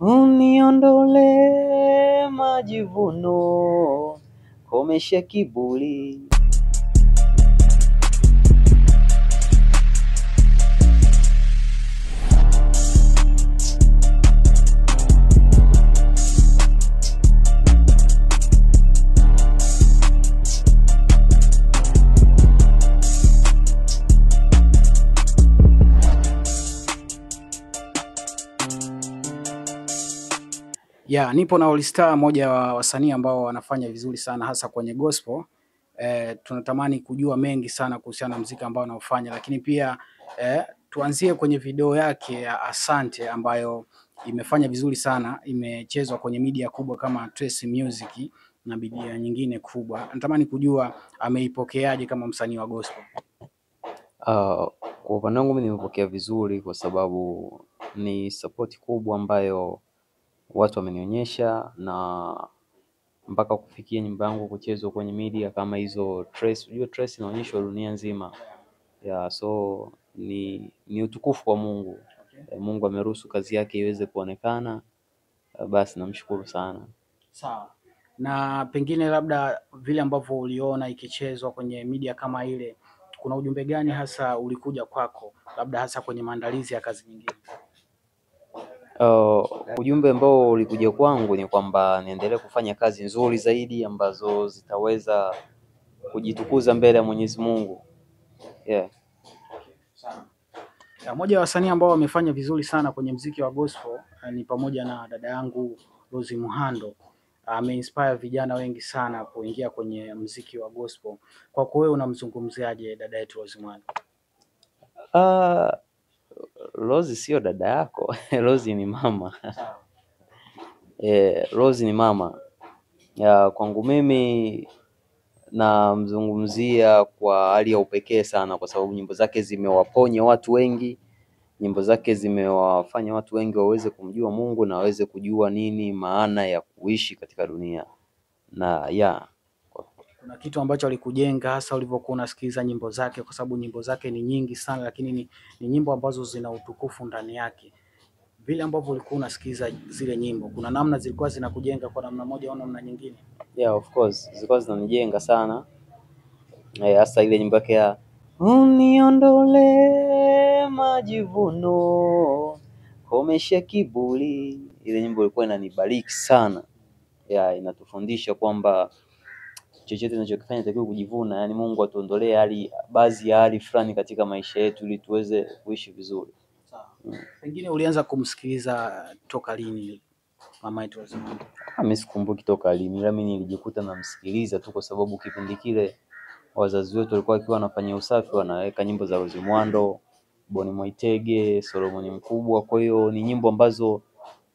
Uniondole majivuno, komesha kiburi. Yeah, nipo na All Star, moja wa wasanii ambao wanafanya vizuri sana hasa kwenye gospel. Tunatamani kujua mengi sana kuhusiana na muziki ambao anaofanya, lakini pia tuanzie kwenye video yake ya Asante ambayo imefanya vizuri sana, imechezwa kwenye media kubwa kama Trace Music na media nyingine kubwa. Natamani kujua ameipokeaje kama msanii wa gospel. Kwa upande wangu mimi nimepokea vizuri kwa sababu ni support kubwa ambayo watu wamenionyesha, na mpaka kufikia nyimbo yangu kuchezwa kwenye media kama hizo Trace. Unajua Trace inaonyeshwa dunia nzima. So ni utukufu wa Mungu. Mungu ameruhusu kazi yake iweze kuonekana. Basi namshukuru sana. Sawa. Na pengine labda vile ambavyo uliona ikichezwa kwenye media kama ile, kuna ujumbe gani hasa ulikuja kwako, labda hasa kwenye maandalizi ya kazi nyingine? Ujumbe ambao ulikuja kwangu ni kwamba niendelee kufanya kazi nzuri zaidi ambazo zitaweza kujitukuza mbele ya Mwenyezi Mungu. Moja ya wasanii ambao wamefanya vizuri sana kwenye mziki wa gospel ni pamoja na dada yangu Rose Muhando. Ameinspire vijana wengi sana kuingia kwenye mziki wa gospel. Kwako wewe unamzungumziaje dada yetu Rose Muhando? Rose sio dada yako. Rose ni mama. Rose ni mama. Kwangu mimi namzungumzia kwa hali ya upekee sana, kwa sababu nyimbo zake zimewaponya watu wengi. Nyimbo zake zimewafanya watu wengi waweze kumjua Mungu na waweze kujua nini maana ya kuishi katika dunia. Na kuna kitu ambacho alikujenga hasa ulivyokuwa unasikiliza nyimbo zake, kwa sababu nyimbo zake ni nyingi sana, lakini ni nyimbo ambazo zina utukufu ndani yake. Vile ambavyo ulikuwa unasikiliza zile nyimbo, kuna namna zilikuwa zinakujenga kwa namna moja au namna nyingine? Of course zilikuwa zinanijenga sana, hasa ile nyimbo yake ya uniondole majivuno, komesha kiburi. Ile nyimbo ilikuwa inanibariki sana. Inatufundisha kwamba chochote tunachokifanya takiwa kujivuna, yani Mungu atuondolee baadhi ya hali fulani katika maisha yetu ili tuweze kuishi vizuri. Pengine ulianza kumsikiliza toka lini mama yetu Rose Muhando? Mimi sikumbuki toka lini, ila mimi nilijikuta namsikiliza tu kwa sababu kipindi kile wazazi wetu walikuwa wakiwa wanafanya usafi wanaweka nyimbo za Rose Muhando, Boni Mwaitege, Solomon Mkubwa. Kwa hiyo ni nyimbo ambazo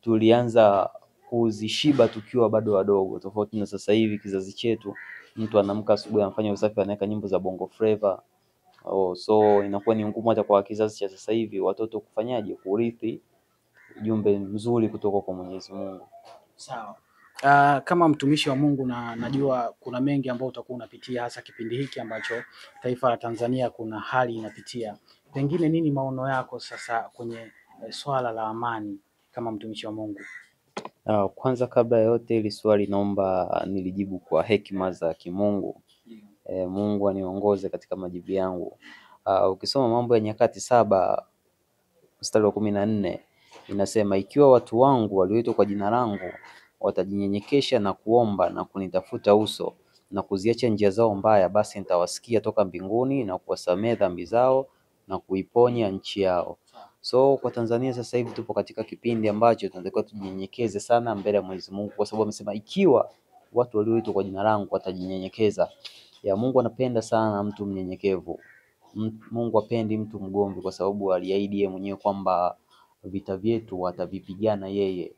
tulianza kuzishiba tukiwa bado wadogo, tofauti na sasa hivi kizazi chetu. Mtu anaamka asubuhi anafanya usafi anaweka nyimbo za Bongo Flava. So inakuwa ni ngumu hata kwa kizazi cha sasa hivi watoto kufanyaje kurithi ujumbe mzuri kutoka kwa Mwenyezi Mungu. Sawa. Kama mtumishi wa Mungu na najua kuna mengi ambayo utakuwa unapitia hasa kipindi hiki ambacho taifa la Tanzania kuna hali inapitia. Pengine nini maono yako sasa kwenye swala la amani kama mtumishi wa Mungu? Kwanza kabla ya yote hili swali naomba nilijibu kwa hekima za kimungu. Mungu aniongoze katika majibu yangu. Ukisoma Mambo ya Nyakati 7 mstari wa 14 inasema, ikiwa watu wangu walioitwa kwa jina langu watajinyenyekesha na kuomba na kunitafuta uso na kuziacha njia zao mbaya, basi nitawasikia toka mbinguni na kuwasamehe dhambi zao na kuiponya nchi yao. So kwa Tanzania sasa hivi tupo katika kipindi ambacho tunatakiwa tujinyenyekeze sana mbele ya Mwenyezi Mungu, kwa sababu amesema ikiwa watu walioitwa kwa jina langu watajinyenyekeza. Mungu anapenda sana mtu mnyenyekevu. Mungu hapendi mtu mgomvi, kwa sababu aliahidi yeye mwenyewe kwamba vita vyetu atavipigana yeye.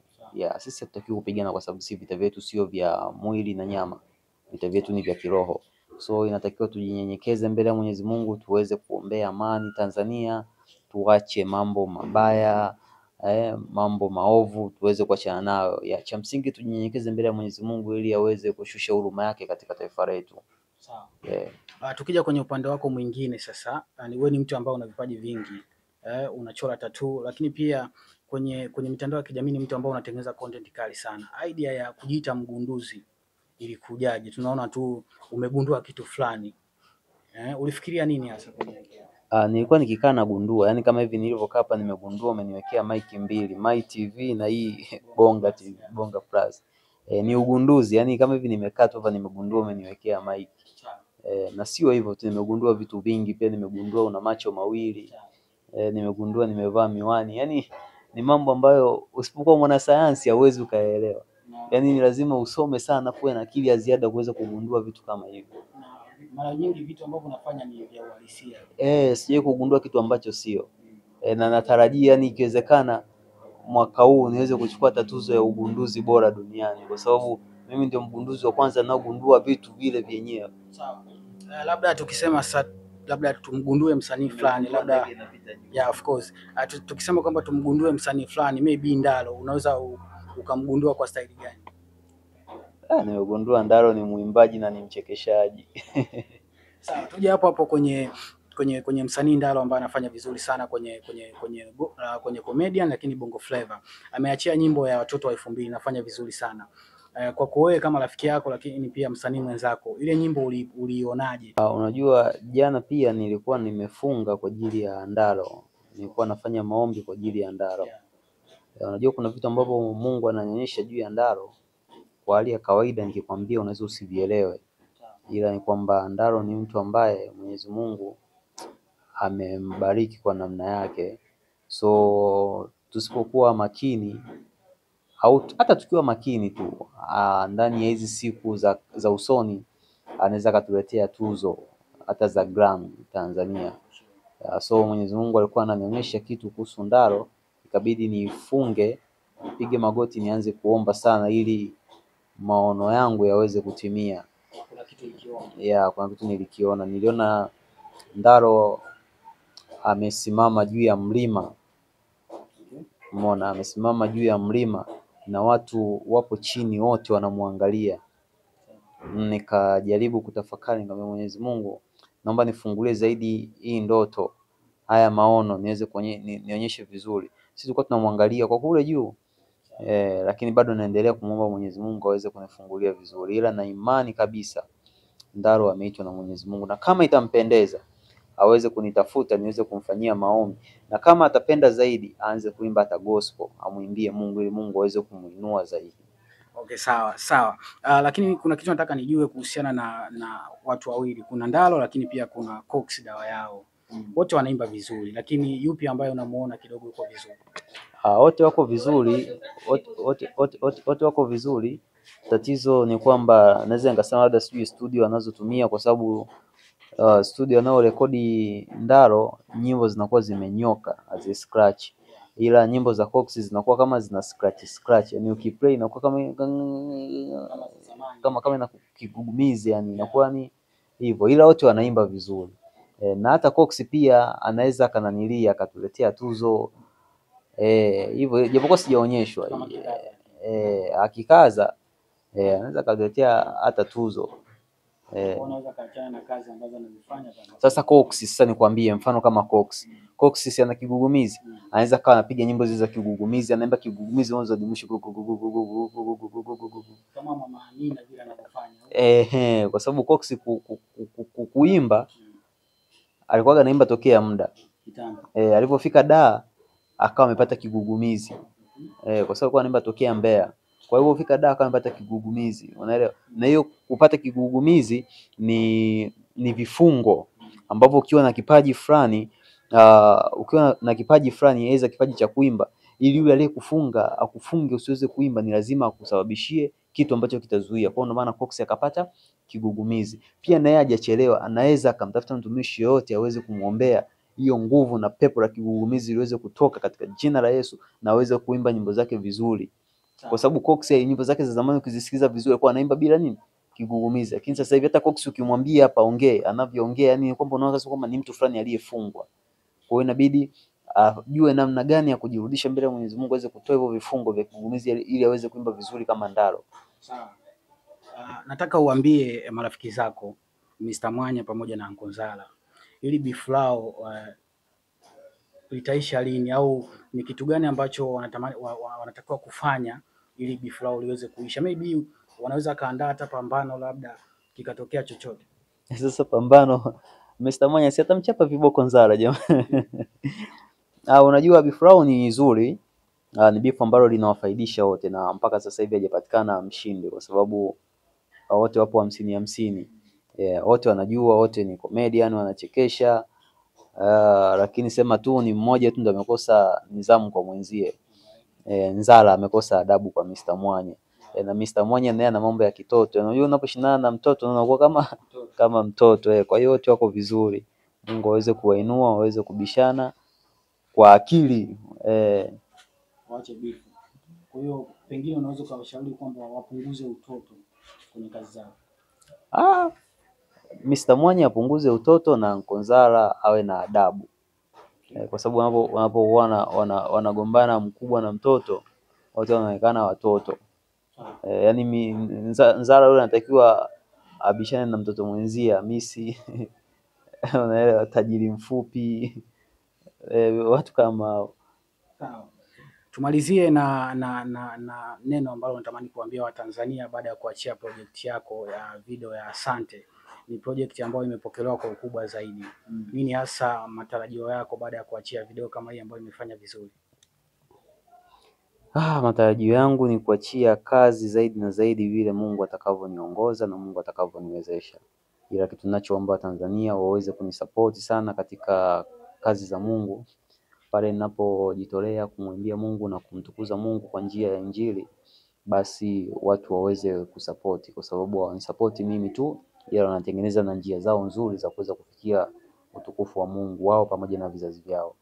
Sisi hatutakiwi kupigana, kwa sababu si vita vyetu sio vya mwili na nyama. Vita vyetu ni vya kiroho. So inatakiwa tujinyenyekeze mbele ya Mwenyezi Mungu, tuweze kuombea amani Tanzania, tuache mambo mabaya, mambo maovu tuweze kuachana nayo. Cha msingi tujinyenyekeze mbele ya Mwenyezi Mungu ili aweze kushusha huruma yake katika taifa letu. Sawa. Tukija kwenye upande wako mwingine sasa, wewe ni mtu ambaye una vipaji vingi. Unachora tattoo, lakini pia kwenye mitandao ya kijamii ni mtu ambaye unatengeneza content kali sana. Idea ya kujiita mgunduzi ilikujaje? Tunaona tu umegundua kitu fulani. Ulifikiria nini hasa kwenye? Nilikuwa nikikaa nagundua, yani kama hivi nilivyokaa hapa nimegundua umeniwekea mic mbili, My TV na hii Bonga TV, Bonga Plus. Ni ugunduzi, yani kama hivi nimekaa tu hapa nimegundua umeniwekea mic. Na sio hivyo tu, nimegundua vitu vingi pia, nimegundua una macho mawili. Nimegundua nimevaa miwani. Yani ni mambo ambayo usipokuwa mwanasayansi hauwezi ukaelewa. Yani ni lazima usome sana, kuwe na akili ya ziada kuweza kugundua vitu kama hivyo. Mara nyingi vitu ambavyo unafanya ni vya uhalisia. Sije kugundua kitu ambacho sio. Na natarajia yani ikiwezekana mwaka huu niweze kuchukua tuzo ya ugunduzi bora duniani, kwa sababu mimi ndio mgunduzi wa kwanza naogundua vitu vile vyenyewe. Sawa. Labda tukisema labda tumgundue msanii fulani, labda of course. Tukisema kwamba tumgundue msanii fulani, maybe Ndaro, unaweza ukamgundua kwa staili gani? Nimegundua Ndaro ni muimbaji na ni mchekeshaji. Sawa, tuje hapo hapo kwenye msanii Ndaro ambaye anafanya vizuri sana kwenye comedian lakini Bongo Flava. Ameachia nyimbo ya watoto wa 2000 inafanya vizuri sana. Kwa wewe kama rafiki yako lakini pia msanii mwenzako, ile nyimbo ulionaje? Unajua jana pia nilikuwa nimefunga kwa ajili ya Ndaro. Nilikuwa nafanya maombi kwa ajili ya Ndaro. Unajua kuna vitu ambavyo Mungu ananionyesha juu ya Ndaro kwa hali ya kawaida nikikwambia unaweza usivielewe. Ila ni kwamba Ndaro ni mtu ambaye Mwenyezi Mungu amembariki kwa namna yake. So tusipokuwa makini au hata tukiwa makini tu ndani ya hizi siku za usoni anaweza katuletea tuzo hata za Grammy Tanzania. So Mwenyezi Mungu alikuwa ananionyesha kitu kuhusu Ndaro, ikabidi nifunge, nipige magoti, nianze kuomba sana ili maono yangu yaweze kutimia. Kuna kitu nilikiona. Niliona Ndaro amesimama juu ya mlima. Umeona, amesimama juu ya mlima na watu wapo chini wote wanamwangalia. Nikajaribu kutafakari, nikamwambia Mwenyezi Mungu, naomba nifungulie zaidi hii ndoto, haya maono niweze nionyeshe vizuri. Sisi tulikuwa tunamwangalia kwa kule juu. Lakini bado naendelea kumwomba Mwenyezi Mungu aweze kunifungulia vizuri, ila na imani kabisa Ndaro ameitwa na Mwenyezi Mungu, na kama itampendeza aweze kunitafuta niweze kumfanyia maombi, na kama atapenda zaidi aanze kuimba hata gospel, amuimbie Mungu ili Mungu aweze kumuinua zaidi. Okay, sawa. Lakini kuna kitu nataka nijue kuhusiana na watu wawili. Kuna Ndaro lakini pia kuna Cox dawa yao. Wote wanaimba vizuri, lakini yupi ambaye unamuona kidogo yuko vizuri? Wote wako vizuri, wote wako vizuri. Tatizo ni kwamba naweza nikasema labda sijui studio anazotumia, kwa sababu studio nao rekodi Ndaro nyimbo zinakuwa zimenyoka, hazi scratch, ila nyimbo za Cox zinakuwa kama zina scratch, yani ukiplay inakuwa kama ina kigugumizi, yani inakuwa ni hivyo, ila wote wanaimba vizuri. Na hata Cox pia anaweza akananilia akatuletea tuzo hivyo, japokuwa sijaonyeshwa. Akikaza anaweza akatuletea hata tuzo. Unaweza kaachana na kazi ambazo anazifanya sasa Cox. Sasa nikwambie mfano kama Cox si ana kigugumizi, anaweza kawa anapiga nyimbo zile za kigugumizi, anaimba kigugumizi mwanzo hadi mwisho kama Mama Amina vile anavyofanya. Kwa sababu Cox kuimba alikuwa anaimba tokea muda kitambo. Alipofika da akawa amepata kigugumizi kwa sababu alikuwa anaimba tokea Mbeya. Kwa hivyo fika da akawa amepata kigugumizi, unaelewa? Na hiyo kupata kigugumizi ni vifungo ambapo ukiwa na kipaji fulani aidha kipaji cha kuimba, ili yule aliyekufunga akufunge usiweze kuimba, ni lazima akusababishie kitu ambacho kitazuia. Kwa hiyo maana Cox akapata kigugumizi. Pia naye hajachelewa, anaweza akamtafuta mtumishi yote aweze kumuombea hiyo nguvu na pepo la kigugumizi liweze kutoka katika jina la Yesu, na aweze kuimba nyimbo zake vizuri. Kwa sababu Cox nyimbo zake za zamani ukizisikiza vizuri alikuwa anaimba bila nini? Kigugumizi. Lakini sasa hivi hata Cox ukimwambia hapa ongee, anavyoongea yani kwamba unaona sasa kwamba ni mtu fulani aliyefungwa. Kwa hiyo inabidi ajue namna gani ya kujirudisha mbele ya Mwenyezi Mungu aweze kutoa hivyo vifungo vya kigugumizi ili aweze kuimba vizuri kama Ndaro. Sawa. Nataka uambie marafiki zako Mr. Mwanya pamoja na Uncle Zala ili beef lao litaisha lini, au ni kitu gani ambacho wanatamani wanatakiwa kufanya ili beef lao liweze kuisha? Maybe wanaweza kaandaa hata pambano, labda kikatokea chochote. Sasa pambano Mr. Mwanya si atamchapa viboko Nzala jamani. Unajua beef lao ni nzuri, ni beef ambalo linawafaidisha wote, na mpaka sasa hivi hajapatikana mshindi kwa sababu wote wapo 50-50. Wote wanajua, wote ni comedian, wanachekesha. Lakini sema tu ni mmoja tu ndo amekosa nidhamu kwa mwenzie. Nzala amekosa adabu kwa Mr. Mwanya. Na Mr. Mwanya naye ana mambo ya kitoto. Unajua unaposhindana na mtoto unakuwa kama mtoto. Kwa hiyo wote wako vizuri. Mungu aweze kuwainua, waweze kubishana kwa akili. Waache beef. Kwa hiyo pengine unaweza kuwashauri kwamba wapunguze utoto kwenye kazi zao. Mr. Mwanya apunguze utoto na Uncle Nzala awe na adabu. Kwa sababu wanapokuwa wanagombana mkubwa na mtoto, wote wanaonekana watoto. Yaani Nzala yule anatakiwa abishane na mtoto mwenzia, Misi unaelewa, tajiri mfupi, watu kama hao. Sawa. Tumalizie na neno ambalo natamani kuambia Watanzania baada ya kuachia project yako ya video ya Asante. Ni project ambayo imepokelewa kwa ukubwa zaidi. Nini hasa matarajio yako baada ya kuachia video kama hii ambayo imefanya vizuri? Matarajio yangu ni kuachia kazi zaidi na zaidi vile Mungu atakavyoniongoza na Mungu atakavyoniwezesha. Ila kitu ninachoomba Tanzania waweze kunisupport sana katika kazi za Mungu. Pale ninapojitolea kumwimbia Mungu na kumtukuza Mungu kwa njia ya Injili, basi watu waweze kusupport, kwa sababu hawanisupport mimi tu, ila wanatengeneza na njia zao nzuri za kuweza kufikia utukufu wa Mungu wao pamoja na vizazi vyao.